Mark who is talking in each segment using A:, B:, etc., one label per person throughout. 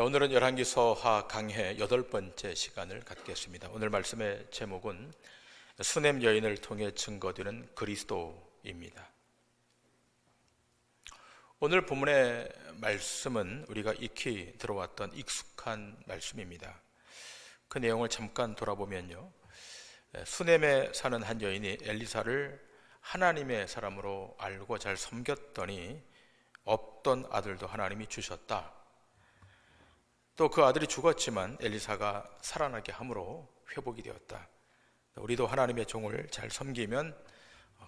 A: 자, 오늘은 열왕기서하 강해 8번째 시간을 갖겠습니다. 오늘 말씀의 제목은 수넴 여인을 통해 증거되는 그리스도입니다. 오늘 본문의 말씀은 우리가 익히 들어왔던 익숙한 말씀입니다. 그 내용을 잠깐 돌아보면요, 수넴에 사는 한 여인이 엘리사를 하나님의 사람으로 알고 잘 섬겼더니 없던 아들도 하나님이 주셨다. 또 그 아들이 죽었지만 엘리사가 살아나게 함으로 회복이 되었다. 우리도 하나님의 종을 잘 섬기면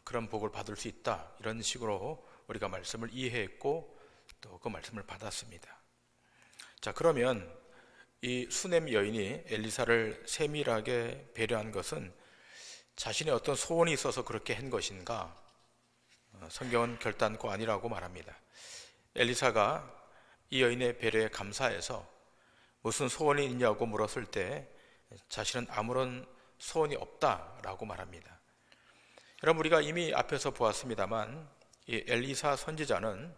A: 그런 복을 받을 수 있다. 이런 식으로 우리가 말씀을 이해했고 또 그 말씀을 받았습니다. 자, 그러면 이 수넴 여인이 엘리사를 세밀하게 배려한 것은 자신의 어떤 소원이 있어서 그렇게 한 것인가? 성경은 결단코 아니라고 말합니다. 엘리사가 이 여인의 배려에 감사해서 무슨 소원이 있냐고 물었을 때 자신은 아무런 소원이 없다라고 말합니다. 여러분, 우리가 이미 앞에서 보았습니다만 이 엘리사 선지자는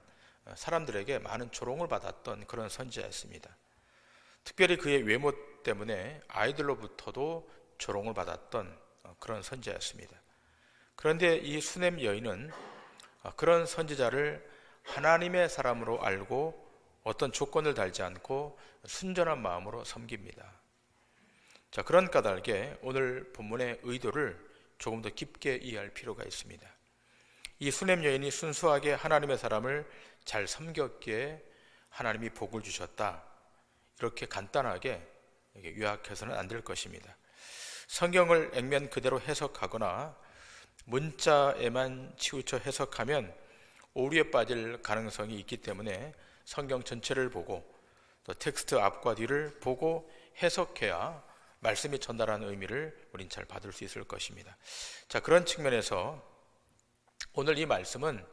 A: 사람들에게 많은 조롱을 받았던 그런 선지자였습니다. 특별히 그의 외모 때문에 아이들로부터도 조롱을 받았던 그런 선지자였습니다. 그런데 이 수넴 여인은 그런 선지자를 하나님의 사람으로 알고 어떤 조건을 달지 않고 순전한 마음으로 섬깁니다. 자, 그런 까닭에 오늘 본문의 의도를 조금 더 깊게 이해할 필요가 있습니다. 이 수넴 여인이 순수하게 하나님의 사람을 잘 섬겼기에 하나님이 복을 주셨다. 이렇게 간단하게 요약해서는 안 될 것입니다. 성경을 액면 그대로 해석하거나 문자에만 치우쳐 해석하면 오류에 빠질 가능성이 있기 때문에 성경 전체를 보고 또 텍스트 앞과 뒤를 보고 해석해야 말씀이 전달하는 의미를 우린 잘 받을 수 있을 것입니다. 자, 그런 측면에서 오늘 이 말씀은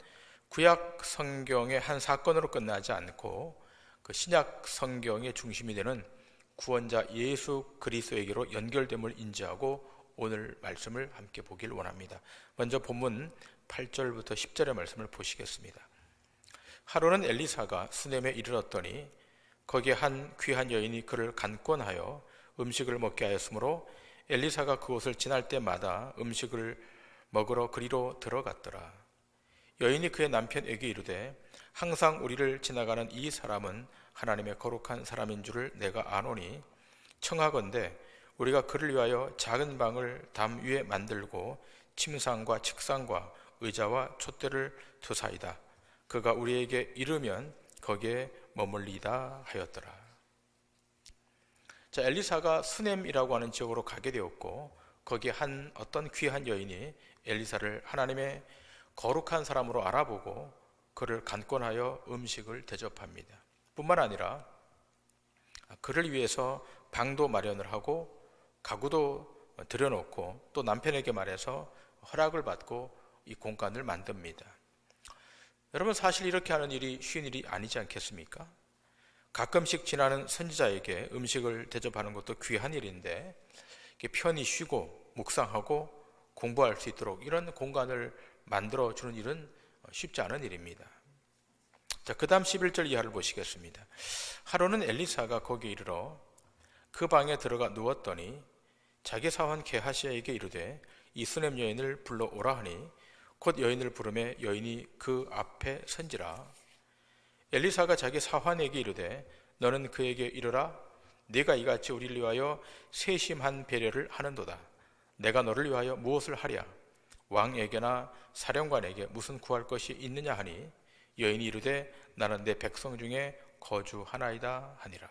A: 구약 성경의 한 사건으로 끝나지 않고 그 신약 성경의 중심이 되는 구원자 예수 그리스도에게로 연결됨을 인지하고 오늘 말씀을 함께 보길 원합니다. 먼저 본문 8절부터 10절의 말씀을 보시겠습니다. 하루는 엘리사가 수넴에 이르렀더니 거기에 한 귀한 여인이 그를 간권하여 음식을 먹게 하였으므로 엘리사가 그곳을 지날 때마다 음식을 먹으러 그리로 들어갔더라. 여인이 그의 남편에게 이르되 항상 우리를 지나가는 이 사람은 하나님의 거룩한 사람인 줄을 내가 아노니 청하건대 우리가 그를 위하여 작은 방을 담 위에 만들고 침상과 책상과 의자와 촛대를 두사이다. 그가 우리에게 이르면 거기에 머물리다 하였더라. 자, 엘리사가 수넴이라고 하는 지역으로 가게 되었고 거기에 한 어떤 귀한 여인이 엘리사를 하나님의 거룩한 사람으로 알아보고 그를 간권하여 음식을 대접합니다. 뿐만 아니라 그를 위해서 방도 마련을 하고 가구도 들여놓고 또 남편에게 말해서 허락을 받고 이 공간을 만듭니다. 여러분, 사실 이렇게 하는 일이 쉬운 일이 아니지 않겠습니까? 가끔씩 지나는 선지자에게 음식을 대접하는 것도 귀한 일인데 편히 쉬고 묵상하고 공부할 수 있도록 이런 공간을 만들어주는 일은 쉽지 않은 일입니다. 자, 그 다음 11절 이하를 보시겠습니다. 하루는 엘리사가 거기에 이르러 그 방에 들어가 누웠더니 자기 사환 게하시에게 이르되 이 수넴 여인을 불러오라 하니 곧 여인을 부르매 여인이 그 앞에 선지라. 엘리사가 자기 사환에게 이르되 너는 그에게 이르라. 네가 이같이 우리를 위하여 세심한 배려를 하는도다. 내가 너를 위하여 무엇을 하랴? 왕에게나 사령관에게 무슨 구할 것이 있느냐 하니 여인이 이르되 나는 내 백성 중에 거주하나이다 하니라.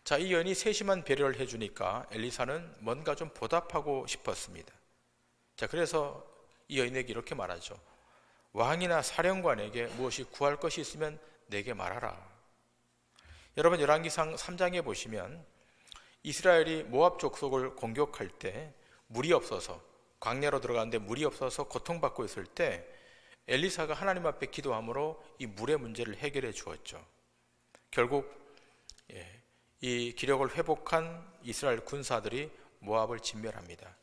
A: 자, 이 여인이 세심한 배려를 해주니까 엘리사는 뭔가 좀 보답하고 싶었습니다. 자, 그래서 이 여인에게 이렇게 말하죠. 왕이나 사령관에게 무엇이 구할 것이 있으면 내게 말하라. 여러분, 열왕기상 3장에 보시면 이스라엘이 모압 족속을 공격할 때 물이 없어서 광야로 들어가는데 물이 없어서 고통받고 있을 때 엘리사가 하나님 앞에 기도함으로 이 물의 문제를 해결해 주었죠. 결국 이 기력을 회복한 이스라엘 군사들이 모압을 진멸합니다.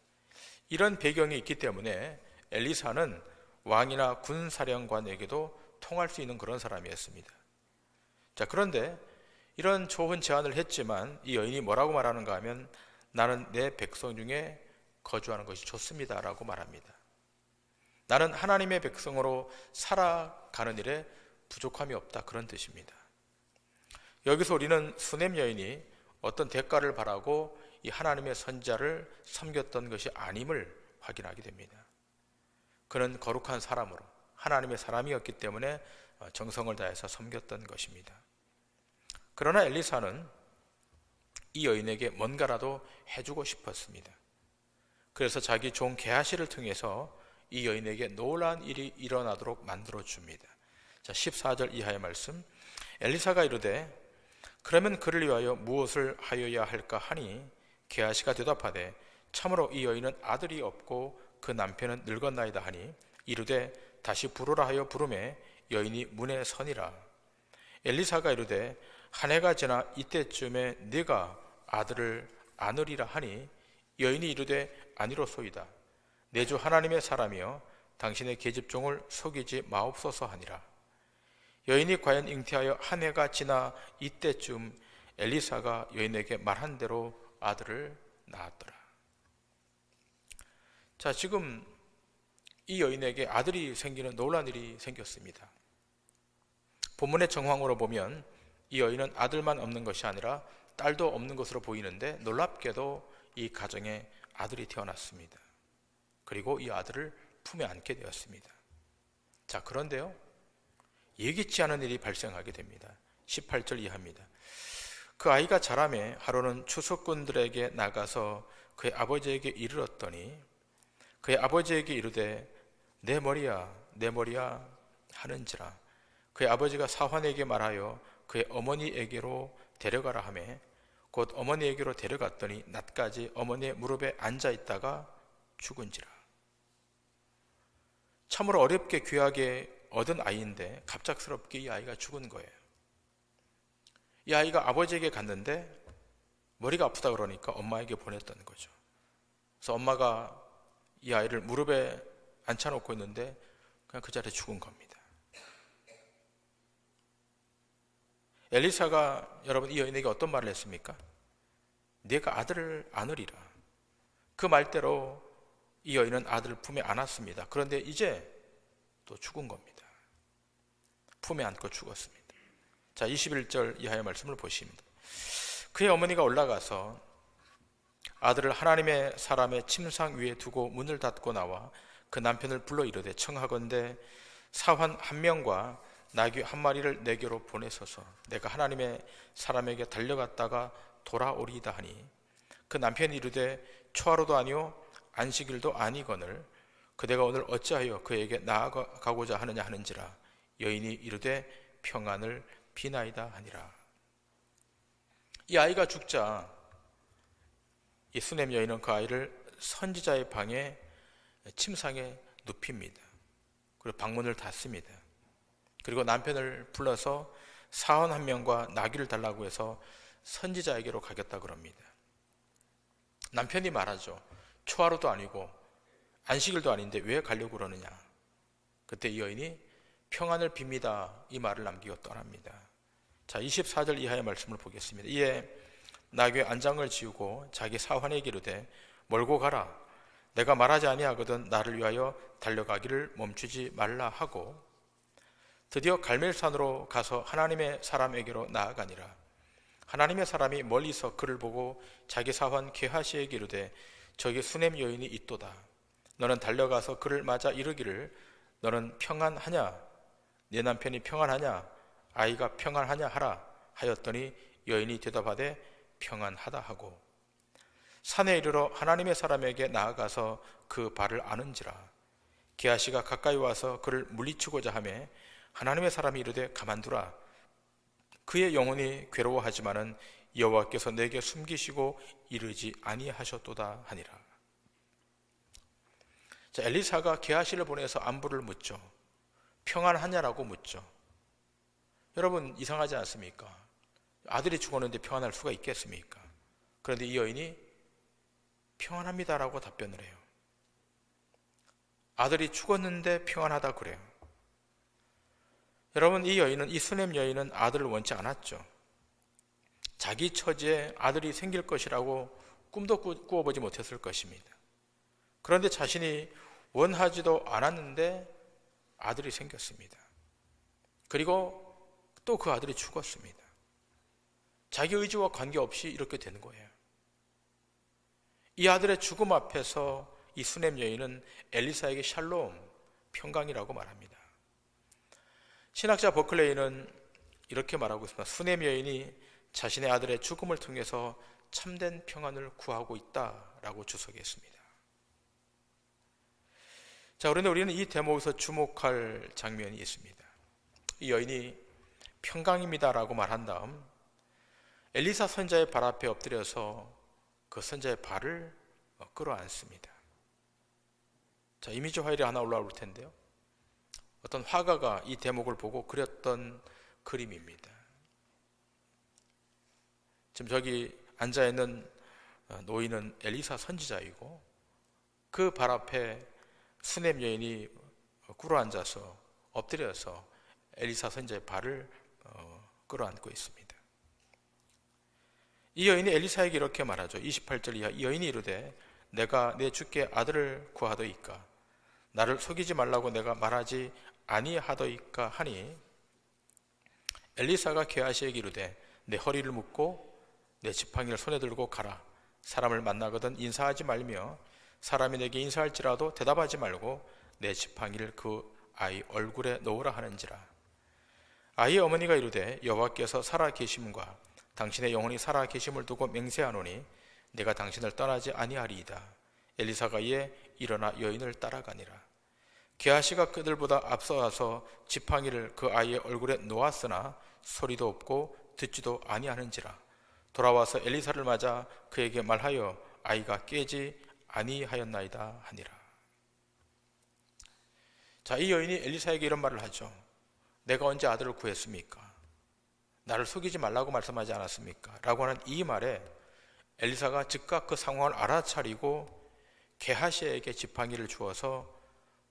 A: 이런 배경이 있기 때문에 엘리사는 왕이나 군사령관에게도 통할 수 있는 그런 사람이었습니다. 자, 그런데 이런 좋은 제안을 했지만 이 여인이 뭐라고 말하는가 하면 나는 내 백성 중에 거주하는 것이 좋습니다 라고 말합니다. 나는 하나님의 백성으로 살아가는 일에 부족함이 없다, 그런 뜻입니다. 여기서 우리는 수넴 여인이 어떤 대가를 바라고 이 하나님의 선지자를 섬겼던 것이 아님을 확인하게 됩니다. 그는 거룩한 사람으로 하나님의 사람이었기 때문에 정성을 다해서 섬겼던 것입니다. 그러나 엘리사는 이 여인에게 뭔가라도 해주고 싶었습니다. 그래서 자기 종 게하시를 통해서 이 여인에게 놀라운 일이 일어나도록 만들어줍니다. 자, 14절 이하의 말씀. 엘리사가 이르되 그러면 그를 위하여 무엇을 하여야 할까 하니 게하시가 대답하되 참으로 이 여인은 아들이 없고 그 남편은 늙었나이다 하니 이르되 다시 부르라 하여 부르매 여인이 문에 서니라. 엘리사가 이르되 한 해가 지나 이때쯤에 네가 아들을 안으리라 하니 여인이 이르되 아니로소이다. 내 주 하나님의 사람이여 당신의 계집종을 속이지 마옵소서 하니라. 여인이 과연 잉태하여 한 해가 지나 이때쯤 엘리사가 여인에게 말한 대로 아들을 낳았더라. 자, 지금 이 여인에게 아들이 생기는 놀라운 일이 생겼습니다. 본문의 정황으로 보면 이 여인은 아들만 없는 것이 아니라 딸도 없는 것으로 보이는데 놀랍게도 이 가정에 아들이 태어났습니다. 그리고 이 아들을 품에 안게 되었습니다. 자, 그런데요, 예기치 않은 일이 발생하게 됩니다. 18절 이하입니다. 그 아이가 자라매 하루는 추수꾼들에게 나가서 그의 아버지에게 이르렀더니 그의 아버지에게 이르되 내 머리야 내 머리야 하는지라. 그의 아버지가 사환에게 말하여 그의 어머니에게로 데려가라 하매 곧 어머니에게로 데려갔더니 낮까지 어머니의 무릎에 앉아 있다가 죽은지라. 참으로 어렵게 귀하게 얻은 아이인데 갑작스럽게 이 아이가 죽은 거예요. 이 아이가 아버지에게 갔는데 머리가 아프다 그러니까 엄마에게 보냈던 거죠. 그래서 엄마가 이 아이를 무릎에 앉혀놓고 있는데 그냥 그 자리에 죽은 겁니다. 엘리사가 여러분 이 여인에게 어떤 말을 했습니까? 네가 아들을 안으리라. 그 말대로 이 여인은 아들을 품에 안았습니다. 그런데 이제 또 죽은 겁니다. 품에 안고 죽었습니다. 자, 21절 이하의 말씀을 보십니다. 그의 어머니가 올라가서 아들을 하나님의 사람의 침상 위에 두고 문을 닫고 나와 그 남편을 불러 이르되 청하건대 사환 한 명과 나귀 한 마리를 내게로 보내소서. 내가 하나님의 사람에게 달려갔다가 돌아오리이다 하니 그 남편이 이르되 초하루도 아니요 안식일도 아니거늘 그대가 오늘 어찌하여 그에게 나아가고자 하느냐 하는지라. 여인이 이르되 평안을 비나이다 하니라. 이 아이가 죽자 이 수넴 여인은 그 아이를 선지자의 방에 침상에 눕힙니다. 그리고 방문을 닫습니다. 그리고 남편을 불러서 사원 한 명과 나귀를 달라고 해서 선지자에게로 가겠다 그럽니다. 남편이 말하죠. 초하루도 아니고 안식일도 아닌데 왜 가려고 그러느냐. 그때 이 여인이 평안을 빕니다 이 말을 남기고 떠납니다. 자, 24절 이하의 말씀을 보겠습니다. 이에 나귀의 안장을 지우고 자기 사환에게 이르되 몰고 가라. 내가 말하지 아니하거든 나를 위하여 달려가기를 멈추지 말라 하고 드디어 갈멜산으로 가서 하나님의 사람에게로 나아가니라. 하나님의 사람이 멀리서 그를 보고 자기 사환 게하시에게 이르되 저기 수넴 여인이 있도다. 너는 달려가서 그를 맞아 이르기를 너는 평안하냐? 네 남편이 평안하냐? 아이가 평안하냐 하라 하였더니 여인이 대답하되 평안하다 하고 산에 이르러 하나님의 사람에게 나아가서 그 발을 아는지라. 게하시가 가까이 와서 그를 물리치고자 하매 하나님의 사람이 이르되 가만두라. 그의 영혼이 괴로워하지만은 여호와께서 내게 숨기시고 이르지 아니하셨도다 하니라. 자, 엘리사가 게하시를 보내서 안부를 묻죠. 평안하냐라고 묻죠. 여러분 이상하지 않습니까? 아들이 죽었는데 평안할 수가 있겠습니까? 그런데 이 여인이 평안합니다라고 답변을 해요. 아들이 죽었는데 평안하다 그래요. 여러분 이 여인은 이 수넴 여인은 아들을 원치 않았죠. 자기 처지에 아들이 생길 것이라고 꿈도 꾸어보지 못했을 것입니다. 그런데 자신이 원하지도 않았는데 아들이 생겼습니다. 그리고 또 그 아들이 죽었습니다. 자기 의지와 관계없이 이렇게 되는 거예요. 이 아들의 죽음 앞에서 이 수넴 여인은 엘리사에게 샬롬, 평강이라고 말합니다. 신학자 버클레이는 이렇게 말하고 있습니다. 수넴 여인이 자신의 아들의 죽음을 통해서 참된 평안을 구하고 있다라고 주석했습니다. 자, 그런데 우리는 이 대목에서 주목할 장면이 있습니다. 이 여인이 평강입니다라고 말한 다음 엘리사 선자의 발 앞에 엎드려서 그 선자의 발을 끌어안습니다. 자, 이미지 화일이 하나 올라올 텐데요. 어떤 화가가 이 대목을 보고 그렸던 그림입니다. 지금 저기 앉아있는 노인은 엘리사 선지자이고 그 발 앞에 수넴 여인이 꿇어앉아서 엎드려서 엘리사 선지자의 발을 끌어안고 있습니다. 이 여인이 엘리사에게 이렇게 말하죠. 28절 이하 이 여인이 이르되 내가 내 주께 아들을 구하더이까 나를 속이지 말라고 내가 말하지 아니하더이까 하니 엘리사가 게하시에게 이르되 내 허리를 묶고 내 지팡이를 손에 들고 가라. 사람을 만나거든 인사하지 말며 사람이 내게 인사할지라도 대답하지 말고 내 지팡이를 그 아이 얼굴에 놓으라 하는지라. 아이의 어머니가 이르되 여호와께서 살아 계심과 당신의 영혼이 살아 계심을 두고 맹세하노니 내가 당신을 떠나지 아니하리이다. 엘리사가 이에 일어나 여인을 따라가니라. 게하시가 그들보다 앞서가서 지팡이를 그 아이의 얼굴에 놓았으나 소리도 없고 듣지도 아니하는지라. 돌아와서 엘리사를 맞아 그에게 말하여 아이가 깨지 아니하였나이다 하니라. 자, 이 여인이 엘리사에게 이런 말을 하죠. 내가 언제 아들을 구했습니까? 나를 속이지 말라고 말씀하지 않았습니까? 라고 하는 이 말에 엘리사가 즉각 그 상황을 알아차리고 게하시에게 지팡이를 주어서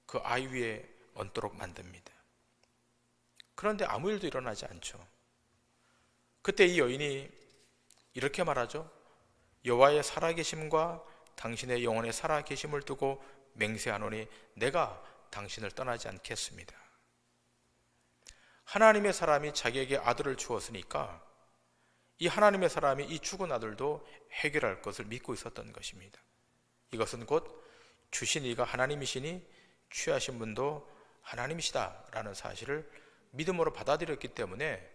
A: 그 아이 위에 얹도록 만듭니다. 그런데 아무 일도 일어나지 않죠. 그때 이 여인이 이렇게 말하죠. 여호와의 살아계심과 당신의 영혼의 살아계심을 두고 맹세하노니 내가 당신을 떠나지 않겠습니다. 하나님의 사람이 자기에게 아들을 주었으니까 이 하나님의 사람이 이 죽은 아들도 해결할 것을 믿고 있었던 것입니다. 이것은 곧 주신 이가 하나님이시니 취하신 분도 하나님이시다라는 사실을 믿음으로 받아들였기 때문에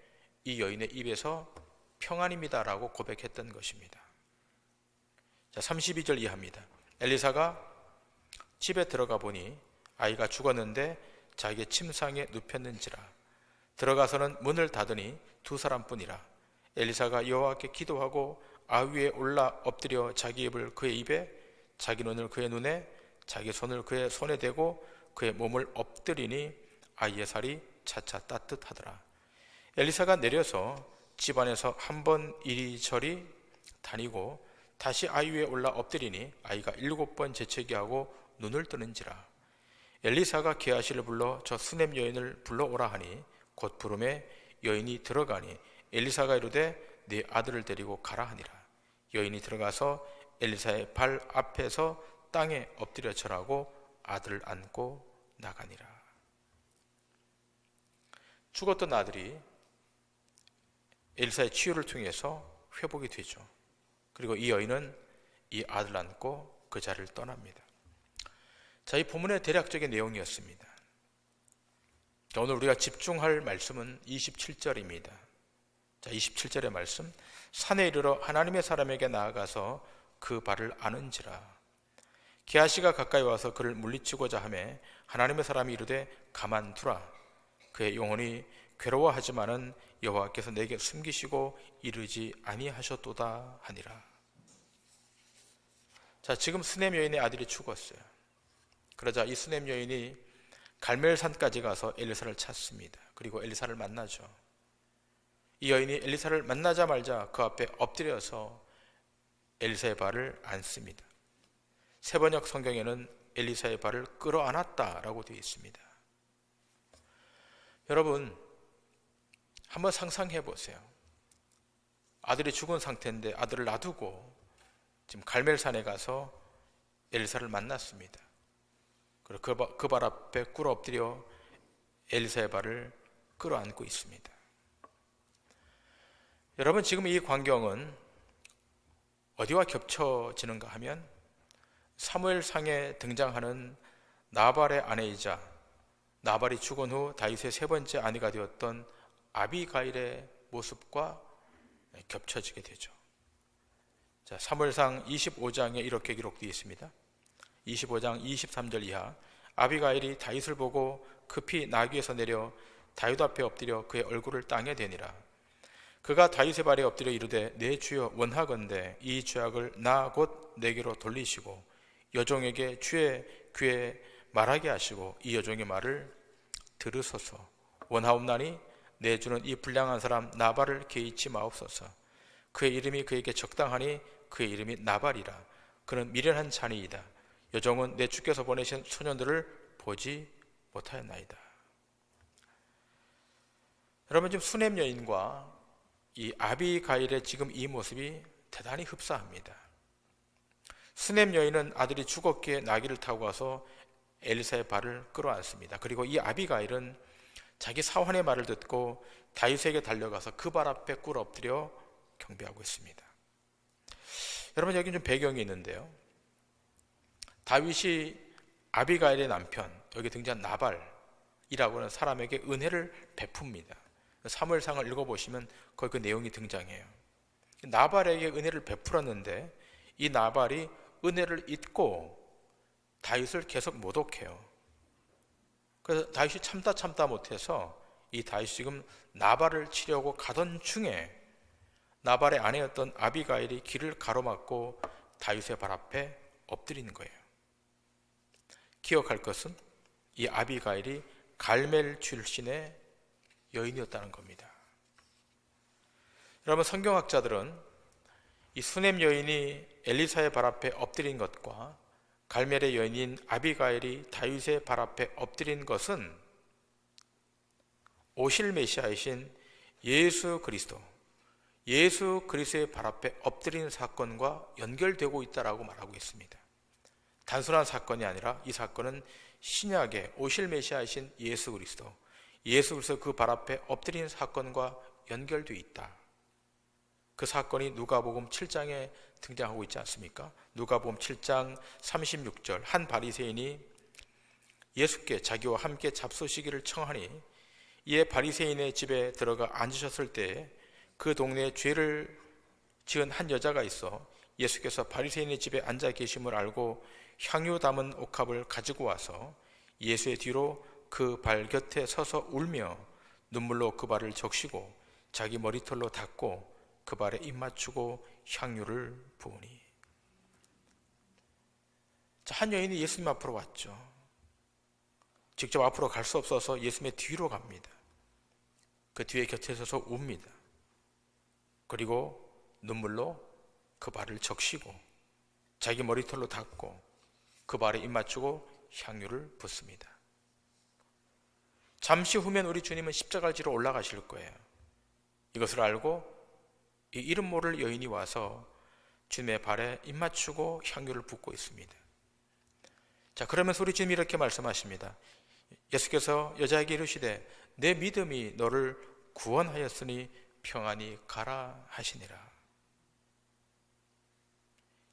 A: 이 여인의 입에서 평안입니다라고 고백했던 것입니다. 자, 32절 이하입니다. 엘리사가 집에 들어가 보니 아이가 죽었는데 자기의 침상에 눕혔는지라. 들어가서는 문을 닫으니 두 사람뿐이라. 엘리사가 여호와께 기도하고 아위 위에 올라 엎드려 자기 입을 그의 입에 자기 눈을 그의 눈에 자기 손을 그의 손에 대고 그의 몸을 엎드리니 아이의 살이 차차 따뜻하더라. 엘리사가 내려서 집안에서 한 번 이리저리 다니고 다시 아이 위에 올라 엎드리니 아이가 7번 재채기하고 눈을 뜨는지라. 엘리사가 게하시를 불러 저 수넴 여인을 불러오라 하니 곧 부름에 여인이 들어가니 엘리사가 이르되 네 아들을 데리고 가라 하니라. 여인이 들어가서 엘리사의 발 앞에서 땅에 엎드려 절하고 아들을 안고 나가니라. 죽었던 아들이 엘리사의 치유를 통해서 회복이 되죠. 그리고 이 여인은 이 아들을 안고 그 자리를 떠납니다. 자, 이 본문의 대략적인 내용이었습니다. 오늘 우리가 집중할 말씀은 27절입니다. 자, 27절의 말씀. 산에 이르러 하나님의 사람에게 나아가서 그 발을 아는지라. 게하시가 가까이 와서 그를 물리치고자 하매 하나님의 사람이 이르되 가만두라. 그의 영혼이 괴로워하지만은 여호와께서 내게 숨기시고 이르지 아니하셨도다 하니라. 자, 지금 수넴 여인의 아들이 죽었어요. 그러자 이 수넴 여인이 갈멜산까지 가서 엘리사를 찾습니다. 그리고 엘리사를 만나죠. 이 여인이 엘리사를 만나자마자 그 앞에 엎드려서 엘리사의 발을 안습니다. 세번역 성경에는 엘리사의 발을 끌어안았다라고 되어 있습니다. 여러분, 한번 상상해 보세요. 아들이 죽은 상태인데 아들을 놔두고 지금 갈멜산에 가서 엘리사를 만났습니다. 그리고 그 발 앞에 꿇어 엎드려 엘리사의 발을 끌어안고 있습니다. 여러분, 지금 이 광경은 어디와 겹쳐지는가 하면 사무엘상에 등장하는 나발의 아내이자 나발이 죽은 후 다윗의 세 번째 아내가 되었던 아비가일의 모습과 겹쳐지게 되죠. 자, 사무엘상 25장에 이렇게 기록되어 있습니다. 25장 23절 이하. 아비가일이 다윗을 보고 급히 나귀에서 내려 다윗 앞에 엎드려 그의 얼굴을 땅에 대니라. 그가 다윗의 발에 엎드려 이르되 내 주여 원하건대 이 죄악을 나 곧 내게로 돌리시고 여종에게 주의 귀에 말하게 하시고 이 여종의 말을 들으소서. 원하옵나니 내 주는 이 불량한 사람 나발을 개의치 마옵소서. 그의 이름이 그에게 적당하니 그의 이름이 나발이라. 그는 미련한 자니이다. 여종은 내 주께서 보내신 소년들을 보지 못하였나이다. 여러분, 지금 수넴 여인과 이 아비가일의 지금 이 모습이 대단히 흡사합니다. 수넴 여인은 아들이 죽었기에 나귀를 타고 가서 엘리사의 발을 끌어안습니다. 그리고 이 아비가일은 자기 사환의 말을 듣고 다윗에게 달려가서 그 발 앞에 꿇어 엎드려 경배하고 있습니다. 여러분, 여기 좀 배경이 있는데요. 다윗이 아비가일의 남편, 여기 등장한 나발이라고 하는 사람에게 은혜를 베풉니다. 사무엘상을 읽어보시면 거기 그 내용이 등장해요. 나발에게 은혜를 베풀었는데 이 나발이 은혜를 잊고 다윗을 계속 모독해요. 그래서 다윗이 참다 못해서 이 다윗이 지금 나발을 치려고 가던 중에 나발의 아내였던 아비가일이 길을 가로막고 다윗의 발 앞에 엎드리는 거예요. 기억할 것은 이 아비가일이 갈멜 출신의 여인이었다는 겁니다. 여러분, 성경학자들은 이 수넴 여인이 엘리사의 발 앞에 엎드린 것과 갈멜의 여인인 아비가일이 다윗의 발 앞에 엎드린 것은 오실 메시아이신 예수 그리스도의 발 앞에 엎드린 사건과 연결되고 있다라고 말하고 있습니다. 단순한 사건이 아니라 이 사건은 신약의 오실 메시아이신 예수 그리스도 그 발 앞에 엎드린 사건과 연결되어 있다. 그 사건이 누가복음 7장에 등장하고 있지 않습니까? 누가복음 7장 36절, 한 바리새인이 예수께 자기와 함께 잡수시기를 청하니 이에 바리새인의 집에 들어가 앉으셨을 때 그 동네에 죄를 지은 한 여자가 있어 예수께서 바리새인의 집에 앉아 계심을 알고 향유 담은 옥합을 가지고 와서 예수의 뒤로 그 발 곁에 서서 울며 눈물로 그 발을 적시고 자기 머리털로 닦고 그 발에 입 맞추고 향유를 부으니. 한 여인이 예수님 앞으로 왔죠. 직접 앞으로 갈 수 없어서 예수님의 뒤로 갑니다. 그 뒤에 곁에 서서 웁니다. 그리고 눈물로 그 발을 적시고 자기 머리털로 닦고 그 발에 입 맞추고 향유를 붓습니다. 잠시 후면 우리 주님은 십자가를 지러 올라가실 거예요. 이것을 알고 이 이름 모를 여인이 와서 주님의 발에 입 맞추고 향유를 붓고 있습니다. 자, 그러면서 우리 주님이 이렇게 말씀하십니다. 예수께서 여자에게 이르시되 내 믿음이 너를 구원하였으니 평안히 가라 하시니라.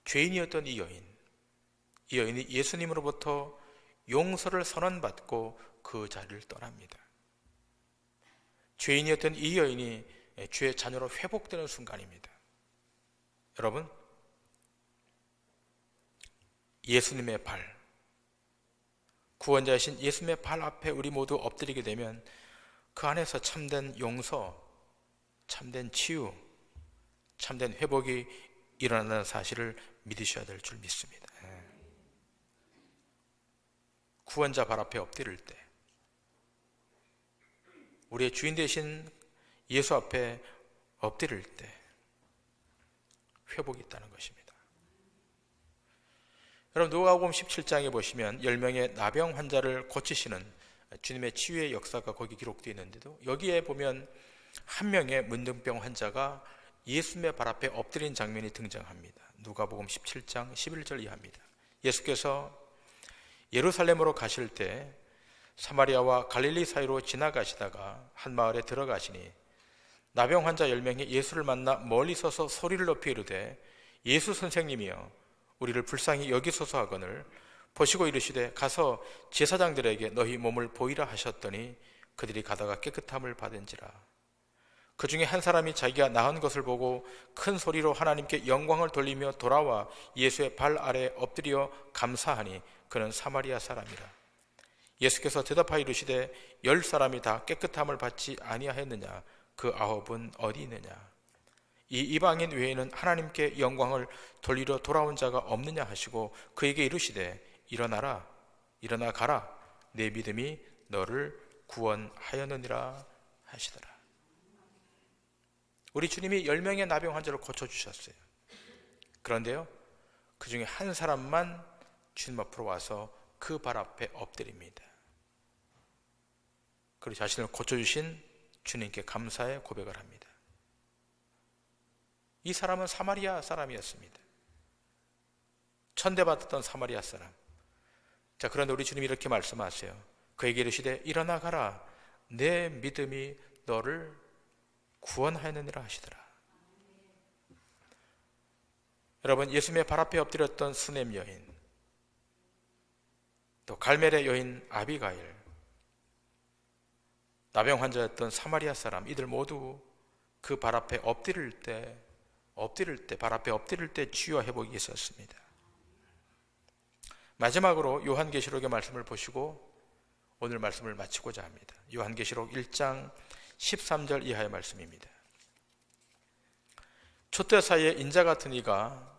A: 죄인이었던 이 여인이 예수님으로부터 용서를 선언받고 그 자리를 떠납니다. 죄인이었던 이 여인이 주의 자녀로 회복되는 순간입니다. 여러분, 예수님의 발, 구원자이신 예수님의 발 앞에 우리 모두 엎드리게 되면 그 안에서 참된 용서, 참된 치유, 참된 회복이 일어난다는 사실을 믿으셔야 될 줄 믿습니다. 구원자 발 앞에 엎드릴 때, 우리의 주인 되신 예수 앞에 엎드릴 때 회복이 있다는 것입니다. 여러분, 누가복음 17장에 보시면 10명의 나병 환자를 고치시는 주님의 치유의 역사가 거기 기록되어 있는데도 여기에 보면 한 명의 문둥병 환자가 예수님의 발 앞에 엎드린 장면이 등장합니다. 누가복음 17장 11절 이하입니다. 예수께서 예루살렘으로 가실 때 사마리아와 갈릴리 사이로 지나가시다가 한 마을에 들어가시니 나병 환자 10명이 예수를 만나 멀리 서서 소리를 높이 이르되 예수 선생님이여 우리를 불쌍히 여기소서 하거늘 보시고 이르시되 가서 제사장들에게 너희 몸을 보이라 하셨더니 그들이 가다가 깨끗함을 받은지라. 그 중에 한 사람이 자기가 나은 것을 보고 큰 소리로 하나님께 영광을 돌리며 돌아와 예수의 발 아래 엎드려 감사하니 그는 사마리아 사람이라. 예수께서 대답하여 이르시되 10사람이 다 깨끗함을 받지 아니하였느냐? 그 9은 어디 있느냐? 이 이방인 외에는 하나님께 영광을 돌리러 돌아온 자가 없느냐 하시고 그에게 이르시되 일어나라, 일어나 가라, 내 믿음이 너를 구원하였느니라 하시더라. 우리 주님이 10명의 나병 환자를 고쳐주셨어요. 그런데요, 그 중에 한 사람만 주님 앞으로 와서 그 발 앞에 엎드립니다. 그리고 자신을 고쳐주신 주님께 감사의 고백을 합니다. 이 사람은 사마리아 사람이었습니다. 천대받았던 사마리아 사람. 자, 그런데 우리 주님이 이렇게 말씀하세요. 그에게 이르시되 일어나 가라, 내 믿음이 너를 구원하였느니라 하시더라. 여러분, 예수님의 발 앞에 엎드렸던 수넴 여인, 또 갈멜의 여인 아비가일, 나병 환자였던 사마리아 사람, 이들 모두 그 발 앞에 엎드릴 때 발 앞에 엎드릴 때 치유와 회복이 있었습니다. 마지막으로 요한계시록의 말씀을 보시고 오늘 말씀을 마치고자 합니다. 요한계시록 1장 13절 이하의 말씀입니다. 촛대 사이에 인자 같은 이가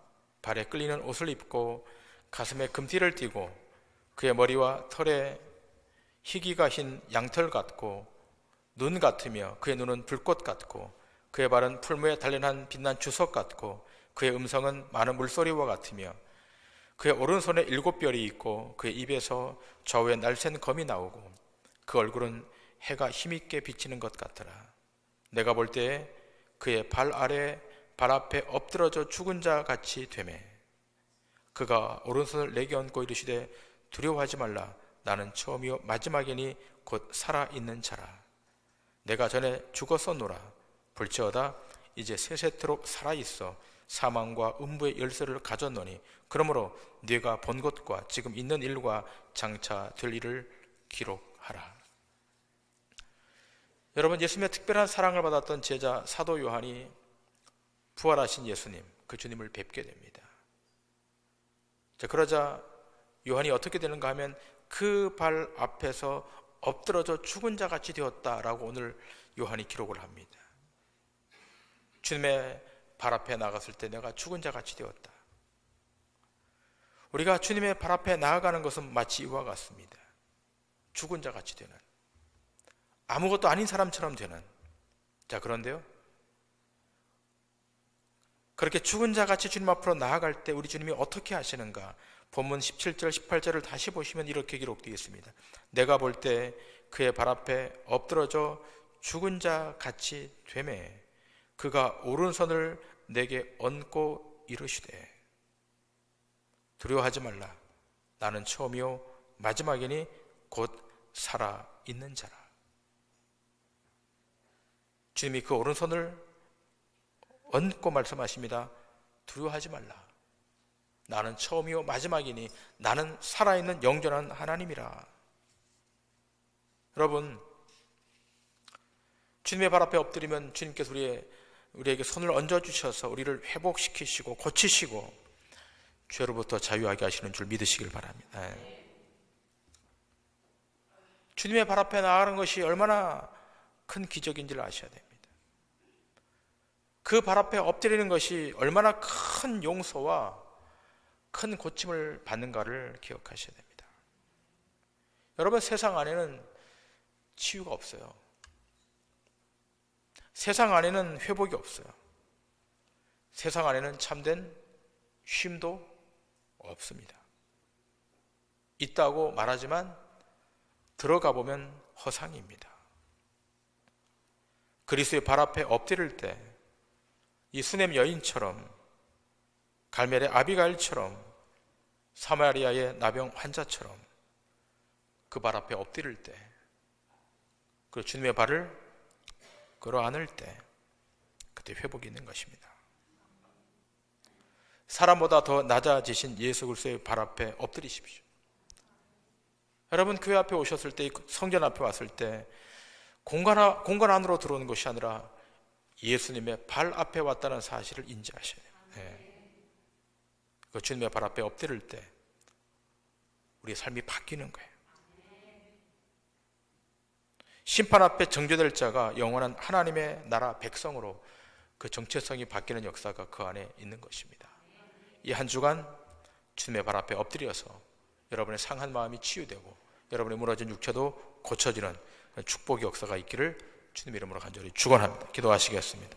A: 발에 끌리는 옷을 입고 가슴에 금띠를 띠고 그의 머리와 털에 희기가 흰 양털 같고 눈 같으며 그의 눈은 불꽃 같고 그의 발은 풀무에 단련한 빛난 주석 같고 그의 음성은 많은 물소리와 같으며 그의 오른손에 7별이 있고 그의 입에서 좌우에 날쌘 검이 나오고 그 얼굴은 해가 힘있게 비치는 것 같더라. 내가 볼 때에 그의 발 아래 발 앞에 엎드러져 죽은 자 같이 되매 그가 오른손을 내게 얹고 이르시되 두려워하지 말라. 나는 처음이요 마지막이니 곧 살아있는 자라. 내가 전에 죽었었노라. 볼지어다 이제 세세토록 살아있어 사망과 음부의 열쇠를 가졌노니 그러므로 네가 본 것과 지금 있는 일과 장차 될 일을 기록하라. 여러분, 예수님의 특별한 사랑을 받았던 제자 사도 요한이 부활하신 예수님, 그 주님을 뵙게 됩니다. 자, 그러자 요한이 어떻게 되는가 하면 그 발 앞에서 엎드러져 죽은 자 같이 되었다라고 오늘 요한이 기록을 합니다. 주님의 발 앞에 나갔을 때 내가 죽은 자 같이 되었다. 우리가 주님의 발 앞에 나아가는 것은 마치 이와 같습니다. 죽은 자 같이 되는, 아무것도 아닌 사람처럼 되는. 자, 그런데요, 그렇게 죽은 자 같이 주님 앞으로 나아갈 때 우리 주님이 어떻게 하시는가? 본문 17절 18절을 다시 보시면 이렇게 기록되어 있습니다. 내가 볼 때 그의 발 앞에 엎드러져 죽은 자 같이 되매 그가 오른손을 내게 얹고 이르시되 두려워하지 말라. 나는 처음이요 마지막이니 곧 살아있는 자라. 주님이 그 오른손을 얹고 말씀하십니다. 두려워하지 말라. 나는 처음이요 마지막이니 나는 살아있는 영존한 하나님이라. 여러분, 주님의 발 앞에 엎드리면 주님께서 우리에게 손을 얹어주셔서 우리를 회복시키시고 고치시고 죄로부터 자유하게 하시는 줄 믿으시길 바랍니다. 주님의 발 앞에 나아가는 것이 얼마나 큰 기적인지를 아셔야 됩니다. 그 발 앞에 엎드리는 것이 얼마나 큰 용서와 큰 고침을 받는가를 기억하셔야 됩니다. 여러분, 세상 안에는 치유가 없어요. 세상 안에는 회복이 없어요. 세상 안에는 참된 쉼도 없습니다. 있다고 말하지만 들어가 보면 허상입니다. 그리스도의 발 앞에 엎드릴 때 이 수넴 여인처럼, 갈멜의 아비가일처럼, 사마리아의 나병 환자처럼 그 발 앞에 엎드릴 때, 그 주님의 발을 끌어안을 때, 그때 회복이 있는 것입니다. 사람보다 더 낮아지신 예수 그리스도의 발 앞에 엎드리십시오. 여러분, 교회 앞에 오셨을 때, 성전 앞에 왔을 때 공간 안으로 들어오는 것이 아니라 예수님의 발 앞에 왔다는 사실을 인지하셔야 돼요. 네. 그 주님의 발 앞에 엎드릴 때 우리의 삶이 바뀌는 거예요. 심판 앞에 정죄될 자가 영원한 하나님의 나라 백성으로 그 정체성이 바뀌는 역사가 그 안에 있는 것입니다. 이 한 주간 주님의 발 앞에 엎드려서 여러분의 상한 마음이 치유되고 여러분의 무너진 육체도 고쳐지는 축복의 역사가 있기를 주님 이름으로 간절히 축원합니다. 기도하시겠습니다.